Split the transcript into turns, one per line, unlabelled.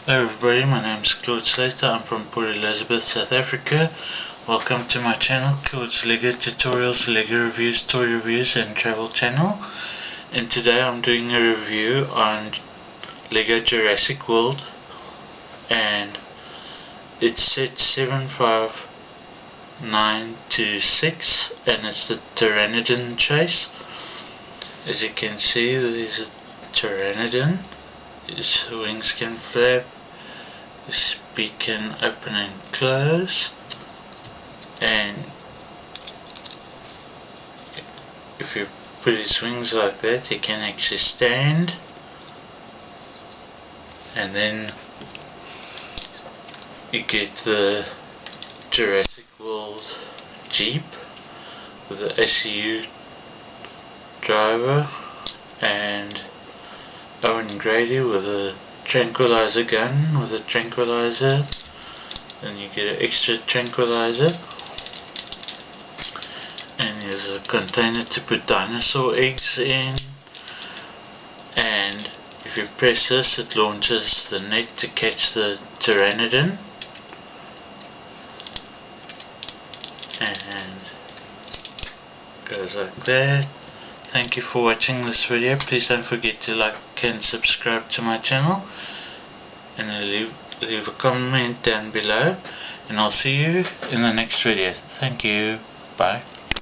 Hello everybody, my name is Claude Slater. I'm from Port Elizabeth, South Africa. Welcome to my channel, Claude's Lego Tutorials, Lego Reviews, Toy Reviews and Travel channel. And today I'm doing a review on Lego Jurassic World, and it's set 75926 and it's the Pteranodon chase. As you can see, there's a Pteranodon. His wings can flap, his beak can open and close, and if you put his wings like that, he can actually stand. And then you get the Jurassic World Jeep with the ACU driver, and Owen Grady with a Tranquilizer Gun with a tranquilizer, and you get an extra tranquilizer, and there's a container to put dinosaur eggs in, and if you press this it launches the net to catch the Pteranodon, and goes like that. Thank you for watching this video. Please don't forget to like and subscribe to my channel, and leave a comment down below, and I'll see you in the next video. Thank you. Bye.